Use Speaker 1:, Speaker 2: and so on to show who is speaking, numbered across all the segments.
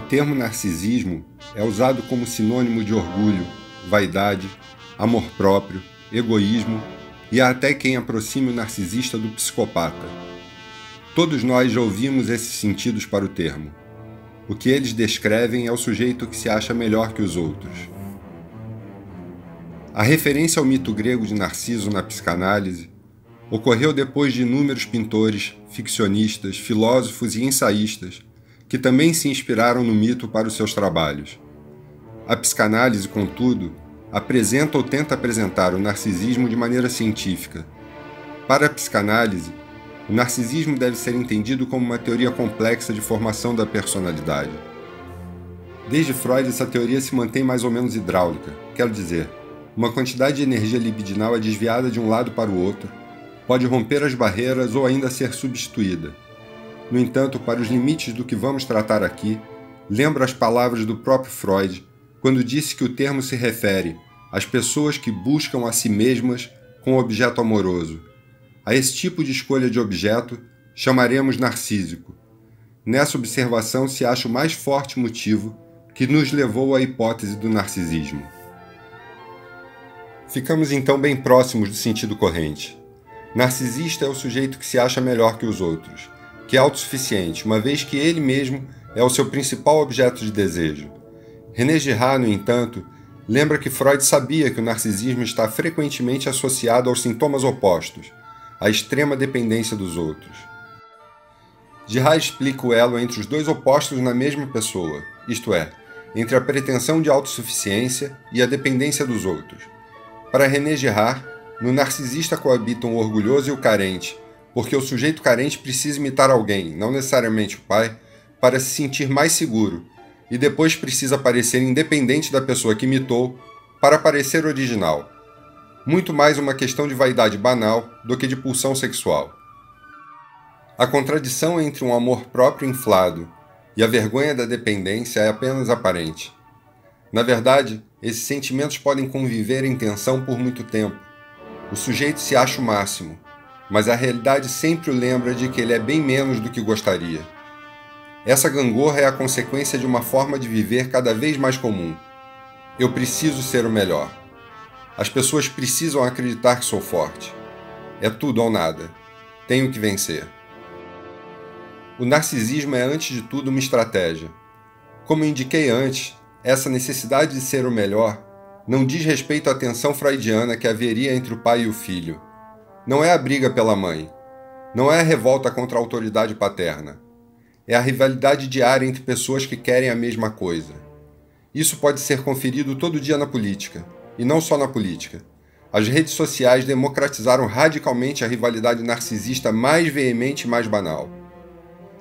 Speaker 1: termo narcisismo é usado como sinônimo de orgulho, vaidade, amor próprio, egoísmo e há até quem aproxime o narcisista do psicopata. Todos nós já ouvimos esses sentidos para o termo. O que eles descrevem é o sujeito que se acha melhor que os outros. A referência ao mito grego de Narciso na psicanálise ocorreu depois de inúmeros pintores, ficcionistas, filósofos e ensaístas que também se inspiraram no mito para os seus trabalhos. A psicanálise, contudo, apresenta ou tenta apresentar o narcisismo de maneira científica. Para a psicanálise, o narcisismo deve ser entendido como uma teoria complexa de formação da personalidade. Desde Freud, essa teoria se mantém mais ou menos hidráulica, quero dizer, uma quantidade de energia libidinal é desviada de um lado para o outro, pode romper as barreiras ou ainda ser substituída. No entanto, para os limites do que vamos tratar aqui, lembro as palavras do próprio Freud, quando disse que o termo se refere às pessoas que buscam a si mesmas com objeto amoroso. A esse tipo de escolha de objeto chamaremos narcísico. Nessa observação se acha o mais forte motivo que nos levou à hipótese do narcisismo. Ficamos então bem próximos do sentido corrente. Narcisista é o sujeito que se acha melhor que os outros, que é autossuficiente, uma vez que ele mesmo é o seu principal objeto de desejo. René Girard, no entanto, lembra que Freud sabia que o narcisismo está frequentemente associado aos sintomas opostos, à extrema dependência dos outros. Girard explica o elo entre os dois opostos na mesma pessoa, isto é, entre a pretensão de autossuficiência e a dependência dos outros. Para René Girard, no narcisista coabitam o orgulhoso e o carente, porque o sujeito carente precisa imitar alguém, não necessariamente o pai, para se sentir mais seguro, e depois precisa parecer independente da pessoa que imitou para parecer original. Muito mais uma questão de vaidade banal do que de pulsão sexual. A contradição entre um amor próprio inflado e a vergonha da dependência é apenas aparente. Na verdade, esses sentimentos podem conviver em tensão por muito tempo. O sujeito se acha o máximo, mas a realidade sempre o lembra de que ele é bem menos do que gostaria. Essa gangorra é a consequência de uma forma de viver cada vez mais comum. Eu preciso ser o melhor. As pessoas precisam acreditar que sou forte. É tudo ou nada. Tenho que vencer. O narcisismo é, antes de tudo, uma estratégia. Como eu indiquei antes, essa necessidade de ser o melhor não diz respeito à tensão freudiana que haveria entre o pai e o filho. Não é a briga pela mãe. Não é a revolta contra a autoridade paterna. É a rivalidade diária entre pessoas que querem a mesma coisa. Isso pode ser conferido todo dia na política, e não só na política. As redes sociais democratizaram radicalmente a rivalidade narcisista mais veemente e mais banal.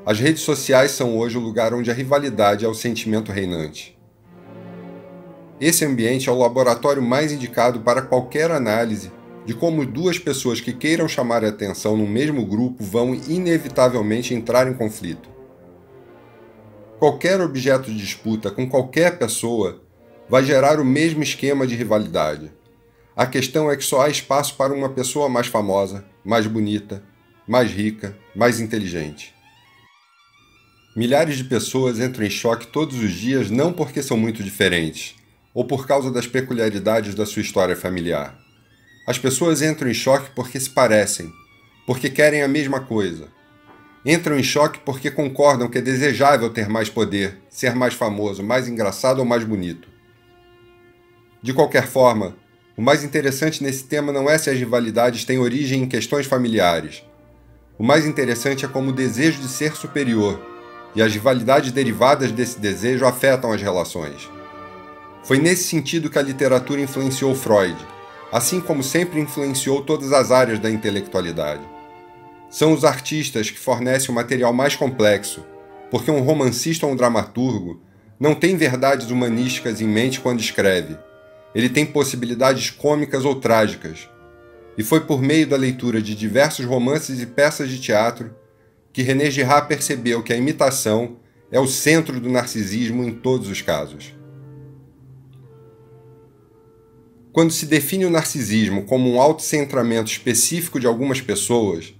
Speaker 1: As redes sociais são hoje o lugar onde a rivalidade é o sentimento reinante. Esse ambiente é o laboratório mais indicado para qualquer análise de como duas pessoas que queiram chamar a atenção no mesmo grupo vão inevitavelmente entrar em conflito. Qualquer objeto de disputa com qualquer pessoa vai gerar o mesmo esquema de rivalidade. A questão é que só há espaço para uma pessoa mais famosa, mais bonita, mais rica, mais inteligente. Milhares de pessoas entram em choque todos os dias não porque são muito diferentes, ou por causa das peculiaridades da sua história familiar. As pessoas entram em choque porque se parecem, porque querem a mesma coisa. Entram em choque porque concordam que é desejável ter mais poder, ser mais famoso, mais engraçado ou mais bonito. De qualquer forma, o mais interessante nesse tema não é se as rivalidades têm origem em questões familiares. O mais interessante é como o desejo de ser superior e as rivalidades derivadas desse desejo afetam as relações. Foi nesse sentido que a literatura influenciou Freud, assim como sempre influenciou todas as áreas da intelectualidade. São os artistas que fornecem o material mais complexo, porque um romancista ou um dramaturgo não tem verdades humanísticas em mente quando escreve. Ele tem possibilidades cômicas ou trágicas. E foi por meio da leitura de diversos romances e peças de teatro que René Girard percebeu que a imitação é o centro do narcisismo em todos os casos. Quando se define o narcisismo como um autocentramento específico de algumas pessoas,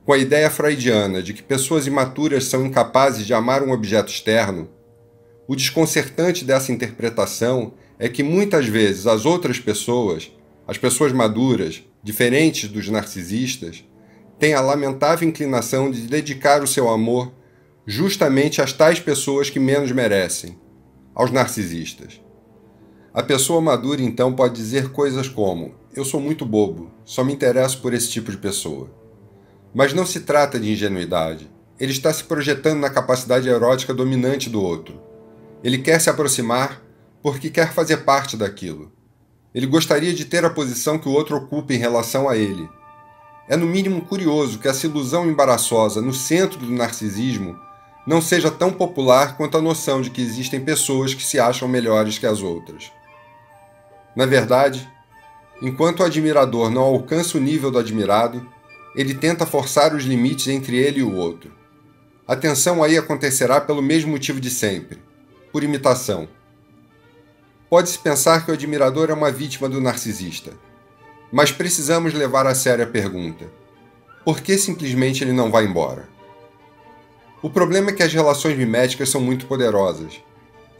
Speaker 1: com a ideia freudiana de que pessoas imaturas são incapazes de amar um objeto externo, O desconcertante dessa interpretação é que muitas vezes as outras pessoas, as pessoas maduras, diferentes dos narcisistas, têm a lamentável inclinação de dedicar o seu amor justamente às tais pessoas que menos merecem, aos narcisistas. A pessoa madura então pode dizer coisas como: eu sou muito bobo, só me interesso por esse tipo de pessoa. Mas não se trata de ingenuidade. Ele está se projetando na capacidade erótica dominante do outro. Ele quer se aproximar porque quer fazer parte daquilo. Ele gostaria de ter a posição que o outro ocupa em relação a ele. É no mínimo curioso que essa ilusão embaraçosa no centro do narcisismo não seja tão popular quanto a noção de que existem pessoas que se acham melhores que as outras. Na verdade, enquanto o admirador não alcança o nível do admirado, ele tenta forçar os limites entre ele e o outro. A tensão aí acontecerá pelo mesmo motivo de sempre, por imitação. Pode-se pensar que o admirador é uma vítima do narcisista, mas precisamos levar a sério a pergunta: por que simplesmente ele não vai embora? O problema é que as relações miméticas são muito poderosas,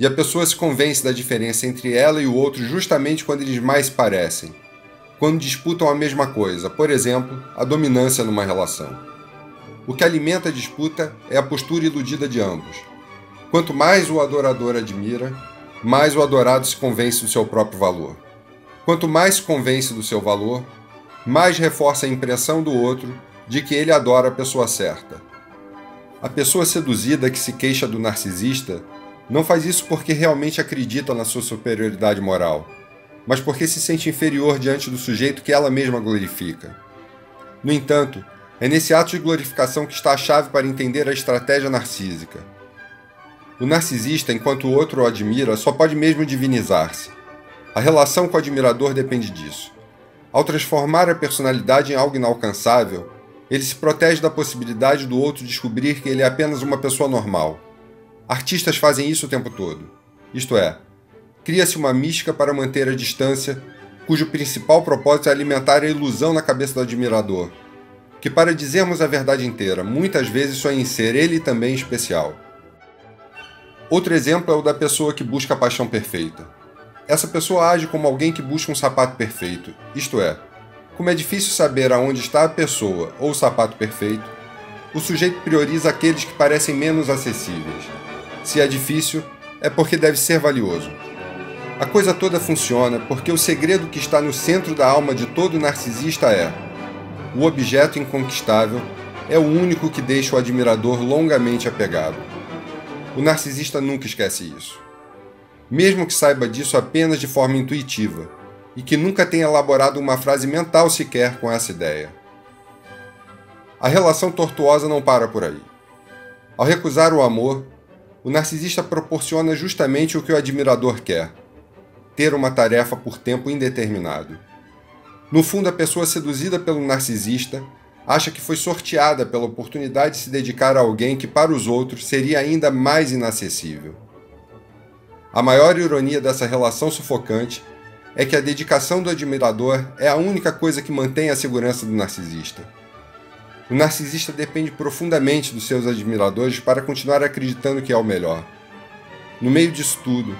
Speaker 1: e a pessoa se convence da diferença entre ela e o outro justamente quando eles mais se parecem, quando disputam a mesma coisa, por exemplo, a dominância numa relação. O que alimenta a disputa é a postura iludida de ambos. Quanto mais o adorador admira, mais o adorado se convence do seu próprio valor. Quanto mais se convence do seu valor, mais reforça a impressão do outro de que ele adora a pessoa certa. A pessoa seduzida que se queixa do narcisista não faz isso porque realmente acredita na sua superioridade moral, mas porque se sente inferior diante do sujeito que ela mesma glorifica. No entanto, é nesse ato de glorificação que está a chave para entender a estratégia narcísica. O narcisista, enquanto o outro o admira, só pode mesmo divinizar-se. A relação com o admirador depende disso. Ao transformar a personalidade em algo inalcançável, ele se protege da possibilidade do outro descobrir que ele é apenas uma pessoa normal. Artistas fazem isso o tempo todo. Isto é, cria-se uma mística para manter a distância, cujo principal propósito é alimentar a ilusão na cabeça do admirador, que, para dizermos a verdade inteira, muitas vezes sonha em ser ele também especial. Outro exemplo é o da pessoa que busca a paixão perfeita. Essa pessoa age como alguém que busca um sapato perfeito, isto é, como é difícil saber aonde está a pessoa ou o sapato perfeito, o sujeito prioriza aqueles que parecem menos acessíveis. Se é difícil, é porque deve ser valioso. A coisa toda funciona porque o segredo que está no centro da alma de todo narcisista é: o objeto inconquistável é o único que deixa o admirador longamente apegado. O narcisista nunca esquece isso. Mesmo que saiba disso apenas de forma intuitiva, e que nunca tenha elaborado uma frase mental sequer com essa ideia. A relação tortuosa não para por aí. Ao recusar o amor, o narcisista proporciona justamente o que o admirador quer: ter uma tarefa por tempo indeterminado. No fundo, a pessoa seduzida pelo narcisista acha que foi sorteada pela oportunidade de se dedicar a alguém que, para os outros, seria ainda mais inacessível. A maior ironia dessa relação sufocante é que a dedicação do admirador é a única coisa que mantém a segurança do narcisista. O narcisista depende profundamente dos seus admiradores para continuar acreditando que é o melhor. No meio disso tudo,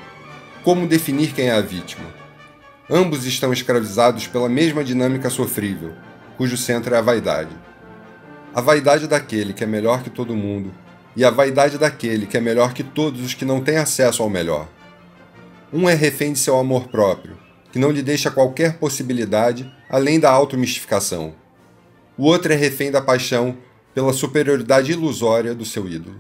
Speaker 1: como definir quem é a vítima? Ambos estão escravizados pela mesma dinâmica sofrível, cujo centro é a vaidade. A vaidade daquele que é melhor que todo mundo e a vaidade daquele que é melhor que todos os que não têm acesso ao melhor. Um é refém de seu amor próprio, que não lhe deixa qualquer possibilidade além da automistificação. O outro é refém da paixão pela superioridade ilusória do seu ídolo.